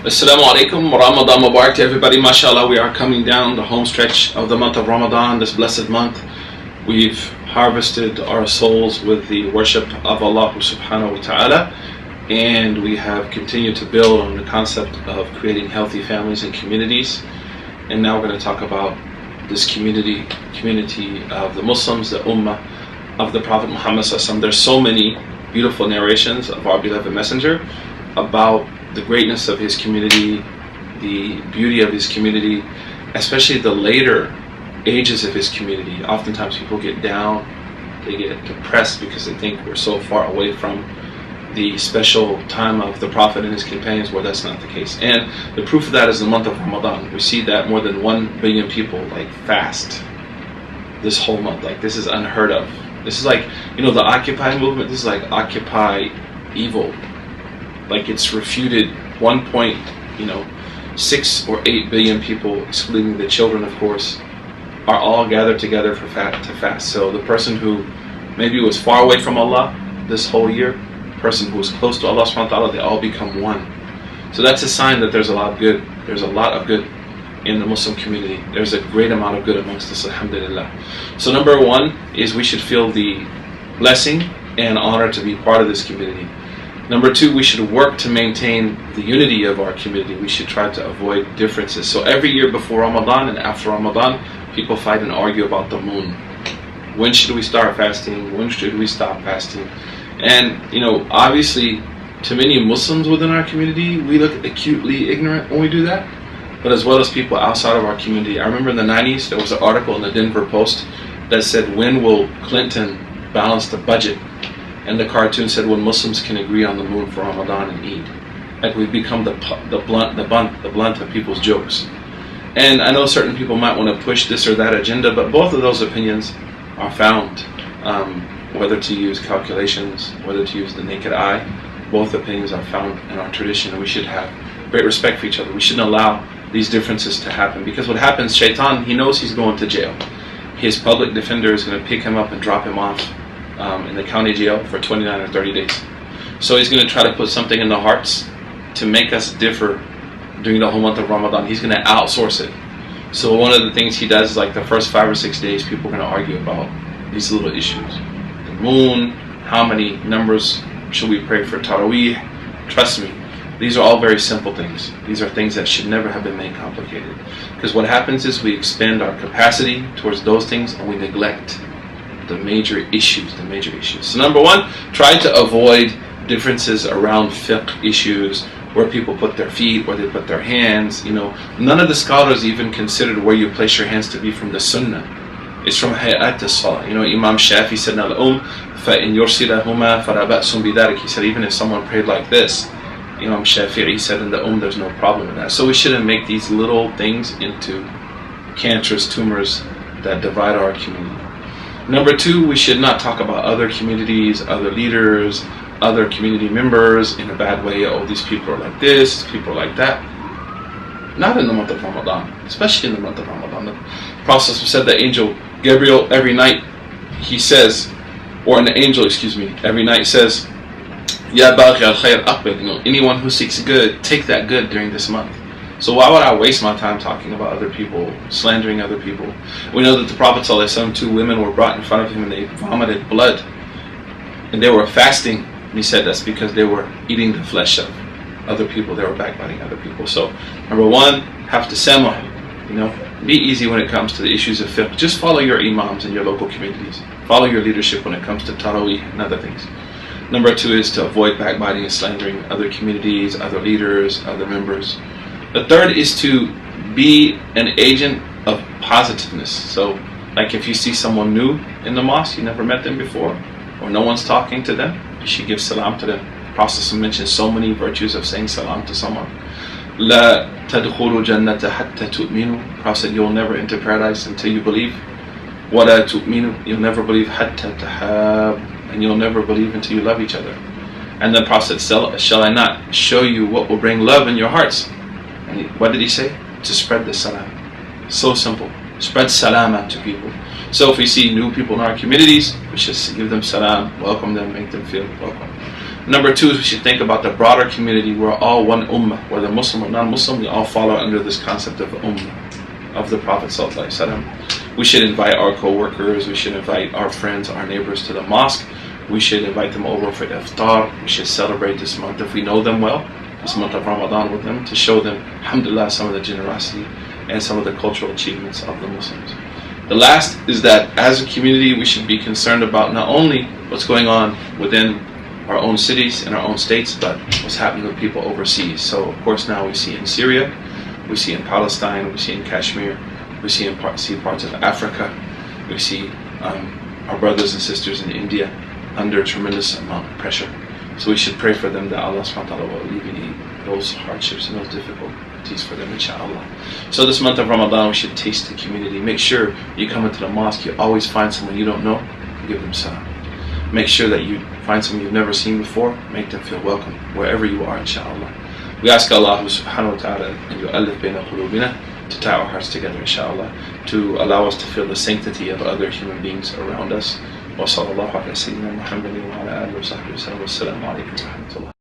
Assalamu alaikum, Ramadan Mubarak to everybody. MashaAllah, we are coming down the home stretch of the month of Ramadan, this blessed month. We've harvested our souls with the worship of Allah subhanahu wa ta'ala, and we have continued to build on the concept of creating healthy families and communities. And now we're going to talk about this community of the Muslims, the Ummah of the Prophet Muhammad ﷺ. There's so many beautiful narrations of our beloved messenger about the greatness of his community, the beauty of his community, especially the later ages of his community. Oftentimes people get down, they get depressed because they think we're so far away from the special time of the Prophet and his companions, where that's not the case. And the proof of that is the month of Ramadan. We see that more than 1 billion people fast this whole month. This is unheard of. This is the Occupy movement. This is like Occupy evil. It's refuted 1.6 or 8 billion people, excluding the children, of course, are all gathered together to fast. So the person who maybe was far away from Allah this whole year, the person who was close to Allah subhanahu wa ta'ala, they all become one. So that's a sign that there's a lot of good. There's a lot of good in the Muslim community. There's a great amount of good amongst us, alhamdulillah. So number one is we should feel the blessing and honor to be part of this community. Number two, we should work to maintain the unity of our community. We should try to avoid differences. So every year before Ramadan and after Ramadan, people fight and argue about the moon. When should we start fasting? When should we stop fasting? And obviously, to many Muslims within our community, we look acutely ignorant when we do that, but as well as people outside of our community. I remember in the 90s, there was an article in the Denver Post that said, when will Clinton balance the budget? And the cartoon said, when Muslims can agree on the moon for Ramadan and Eid. We've become the blunt of people's jokes. And I know certain people might want to push this or that agenda, but both of those opinions are found. Whether to use calculations, whether to use the naked eye, both opinions are found in our tradition, and we should have great respect for each other. We shouldn't allow these differences to happen, because what happens, Shaitan, he knows he's going to jail. His public defender is going to pick him up and drop him off in the county jail for 29 or 30 days. So he's going to try to put something in the hearts to make us differ during the whole month of Ramadan. He's going to outsource it. So one of the things he does is the first 5 or 6 days, people are going to argue about these little issues. The moon, how many numbers should we pray for Taraweeh? Trust me, these are all very simple things. These are things that should never have been made complicated. Because what happens is we expand our capacity towards those things and we neglect the major issues. So number one, try to avoid differences around fiqh issues, where people put their feet, where they put their hands. None of the scholars even considered where you place your hands to be from the sunnah. It's from hayat as-salah. Imam Shafi said, فَإِنْ يُرْسِلَهُمَا فَلَا بَأْسٌ بِذَلِكَ. He said, even if someone prayed like this, Imam Shafi'i said in the there's no problem with that. So we shouldn't make these little things into cancerous tumors that divide our community. Number two, we should not talk about other communities, other leaders, other community members in a bad way. Oh, these people are like this, people are like that. Not in the month of Ramadan, especially in the month of Ramadan. The Prophet said that angel Gabriel every night, he says, or an angel, every night says, Ya baghi al-khair aqbil. Anyone who seeks good, take that good during this month. So why would I waste my time talking about other people, slandering other people? We know that the Prophet ﷺ, 2 women were brought in front of him and they vomited blood. And they were fasting. And he said that's because they were eating the flesh of other people. They were backbiting other people. So number one, have to samuh. Be easy when it comes to the issues of fiqh. Just follow your imams in your local communities. Follow your leadership when it comes to Taraweeh and other things. Number two is to avoid backbiting and slandering other communities, other leaders, other members. The third is to be an agent of positiveness. So, if you see someone new in the mosque, you never met them before, or no one's talking to them, you should give salam to them. The Prophet mentions so many virtues of saying salam to someone. La tadkhulu jannata hatta tu'minu. Prophet said, you'll never enter paradise until you believe. Wa la tu'minu. You'll never believe hatta tahab. And you'll never believe until you love each other. And the Prophet said, shall I not show you what will bring love in your hearts? And what did he say? To spread the salam. So simple. Spread salam out to people. So if we see new people in our communities, we should give them salam, welcome them, make them feel welcome. Number two is we should think about the broader community. We're all one ummah, whether Muslim or non-Muslim, we all follow under this concept of ummah, of the Prophet ﷺ. We should invite our co-workers, we should invite our friends, our neighbors to the mosque. We should invite them over for iftar. We should celebrate this month, if we know them well, this month of Ramadan with them, to show them, alhamdulillah, some of the generosity and some of the cultural achievements of the Muslims. The last is that as a community we should be concerned about not only what's going on within our own cities and our own states, but what's happening with people overseas. So of course now we see in Syria, we see in Palestine, we see in Kashmir, we see in parts of Africa, we see our brothers and sisters in India under a tremendous amount of pressure. So we should pray for them that Allah subhanahu wa ta'ala will alleviate those hardships and those difficulties for them, inshallah. So this month of Ramadan we should taste the community. Make sure you come into the mosque, you always find someone you don't know, give them salam. Make sure that you find someone you've never seen before, make them feel welcome wherever you are, inshallah. We ask Allah subhanahu wa ta'ala and yu'allif bayna qulubina, to tie our hearts together, inshallah, to allow us to feel the sanctity of other human beings around us. وصلى الله على سيدنا محمد وعلى آله وصحبه وسلم والسلام عليكم ورحمة الله.